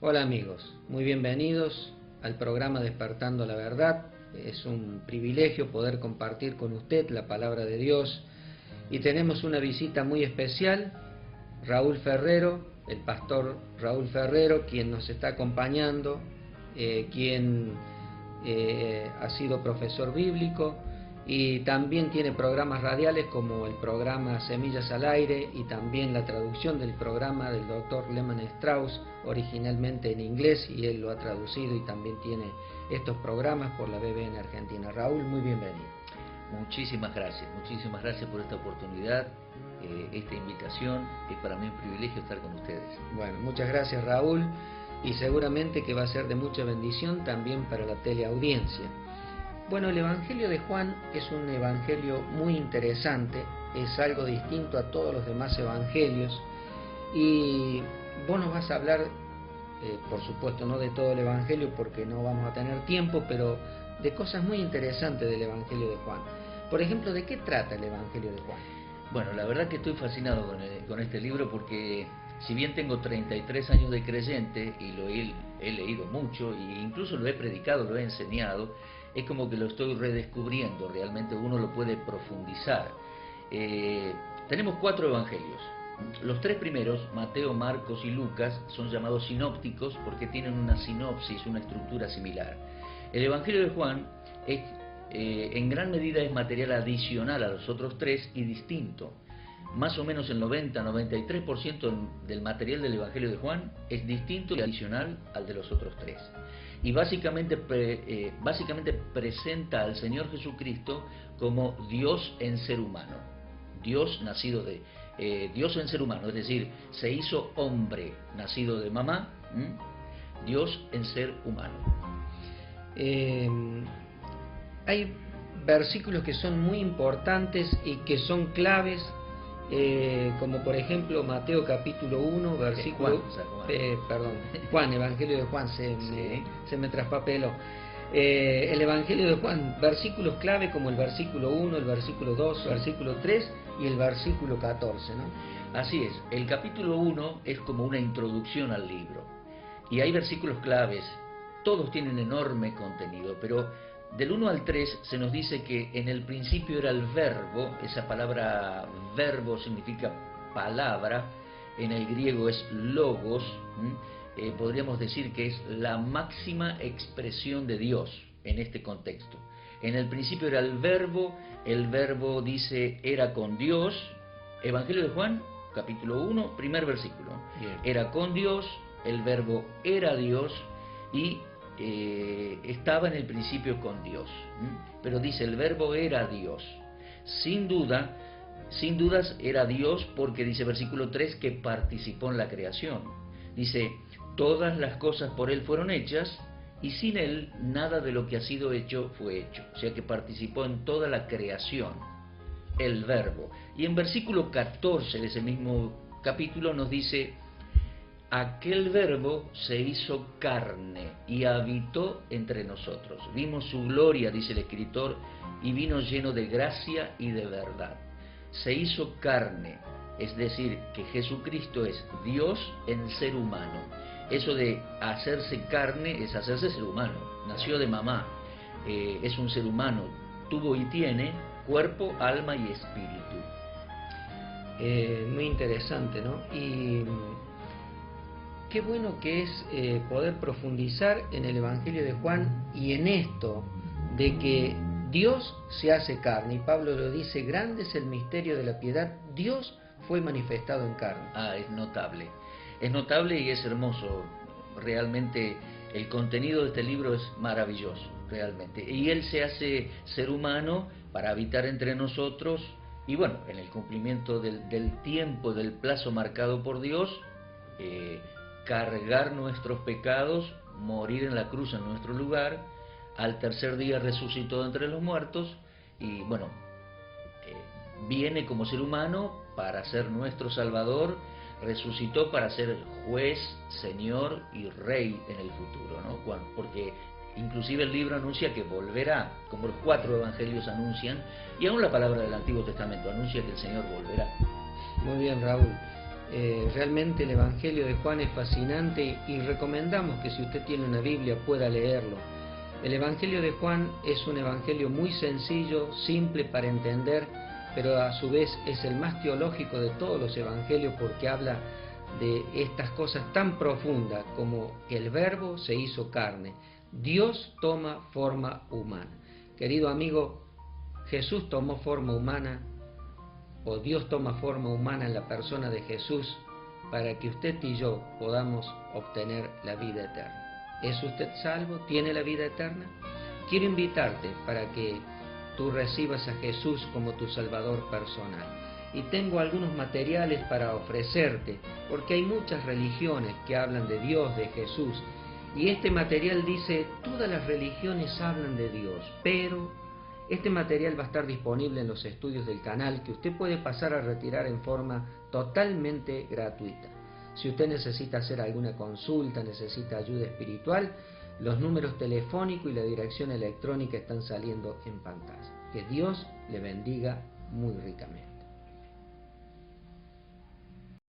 Hola amigos, muy bienvenidos al programa Despertando la Verdad. Es un privilegio poder compartir con usted la palabra de Dios y tenemos una visita muy especial, Raúl Ferrero, el pastor Raúl Ferrero, quien nos está acompañando, quien ha sido profesor bíblico y también tiene programas radiales como el programa Semillas al Aire y también la traducción del programa del doctor Lehman Strauss, originalmente en inglés, y él lo ha traducido y también tiene estos programas por la BB en Argentina. Raúl, muy bienvenido. Muchísimas gracias por esta oportunidad, esta invitación. Es para mí un privilegio estar con ustedes. Bueno, muchas gracias Raúl, y seguramente que va a ser de mucha bendición también para la teleaudiencia. Bueno, el Evangelio de Juan es un evangelio muy interesante, es algo distinto a todos los demás evangelios, y vos nos vas a hablar, por supuesto no de todo el evangelio porque no vamos a tener tiempo, pero de cosas muy interesantes del Evangelio de Juan. Por ejemplo, ¿de qué trata el Evangelio de Juan? Bueno, la verdad que estoy fascinado con este libro porque si bien tengo 33 años de creyente y lo he leído mucho e incluso lo he predicado, lo he enseñado, es como que lo estoy redescubriendo, realmente uno lo puede profundizar. Tenemos 4 evangelios. Los 3 primeros, Mateo, Marcos y Lucas, son llamados sinópticos porque tienen una sinopsis, una estructura similar. El Evangelio de Juan es, en gran medida es material adicional a los otros 3 y distinto. Más o menos el 90-93% del material del Evangelio de Juan es distinto y adicional al de los otros 3. Y básicamente presenta al Señor Jesucristo como Dios en ser humano. Dios nacido de... Dios en ser humano, es decir, se hizo hombre, nacido de mamá, Dios en ser humano. Hay versículos que son muy importantes y que son claves, como por ejemplo Mateo capítulo 1, versículo... Juan, Evangelio de Juan, se me traspapeló. El Evangelio de Juan, versículos clave como el versículo 1, el versículo 2, versículo 3 y el versículo 14, ¿no? Así es, el capítulo 1 es como una introducción al libro y hay versículos claves, todos tienen enorme contenido, pero del 1 al 3 se nos dice que en el principio era el verbo. Esa palabra verbo significa palabra, en el griego es logos. Podríamos decir que es la máxima expresión de Dios en este contexto. En el principio era el verbo dice era con Dios. Evangelio de Juan, capítulo 1, primer versículo. Bien. Era con Dios, el verbo era Dios y estaba en el principio con Dios. Pero dice el verbo era Dios. Sin dudas era Dios porque dice versículo 3 que participó en la creación. Dice, todas las cosas por Él fueron hechas y sin Él nada de lo que ha sido hecho fue hecho. O sea que participó en toda la creación, el verbo. Y en versículo 14 de ese mismo capítulo nos dice, aquel verbo se hizo carne y habitó entre nosotros. Vimos su gloria, dice el escritor, y vino lleno de gracia y de verdad. Se hizo carne, es decir, que Jesucristo es Dios en ser humano. Eso de hacerse carne es hacerse ser humano. Nació de mamá, es un ser humano, tuvo y tiene cuerpo, alma y espíritu. Muy interesante, ¿no? Y qué bueno que es poder profundizar en el Evangelio de Juan y en esto de que Dios se hace carne, y Pablo lo dice, grande es el misterio de la piedad, Dios fue manifestado en carne. Es notable y es hermoso, realmente el contenido de este libro es maravilloso, realmente, y Él se hace ser humano para habitar entre nosotros, y bueno, en el cumplimiento del tiempo, del plazo marcado por Dios, cargar nuestros pecados, morir en la cruz en nuestro lugar, al tercer día resucitó entre los muertos y bueno, viene como ser humano para ser nuestro Salvador, resucitó para ser juez, Señor y Rey en el futuro, ¿no? Porque inclusive el libro anuncia que volverá, como los 4 evangelios anuncian, y aún la palabra del Antiguo Testamento anuncia que el Señor volverá. Muy bien, Raúl. Realmente el Evangelio de Juan es fascinante y recomendamos que si usted tiene una Biblia pueda leerlo. El Evangelio de Juan es un evangelio muy sencillo, simple para entender, pero a su vez es el más teológico de todos los evangelios porque habla de estas cosas tan profundas como que el Verbo se hizo carne. Dios toma forma humana. Querido amigo, Jesús tomó forma humana, o Dios toma forma humana en la persona de Jesús para que usted y yo podamos obtener la vida eterna. ¿Es usted salvo? ¿Tiene la vida eterna? Quiero invitarte para que tú recibas a Jesús como tu Salvador personal. Y tengo algunos materiales para ofrecerte, porque hay muchas religiones que hablan de Dios, de Jesús. Y este material dice, todas las religiones hablan de Dios, pero este material va a estar disponible en los estudios del canal que usted puede pasar a retirar en forma totalmente gratuita. Si usted necesita hacer alguna consulta, necesita ayuda espiritual, los números telefónicos y la dirección electrónica están saliendo en pantalla. Que Dios le bendiga muy ricamente.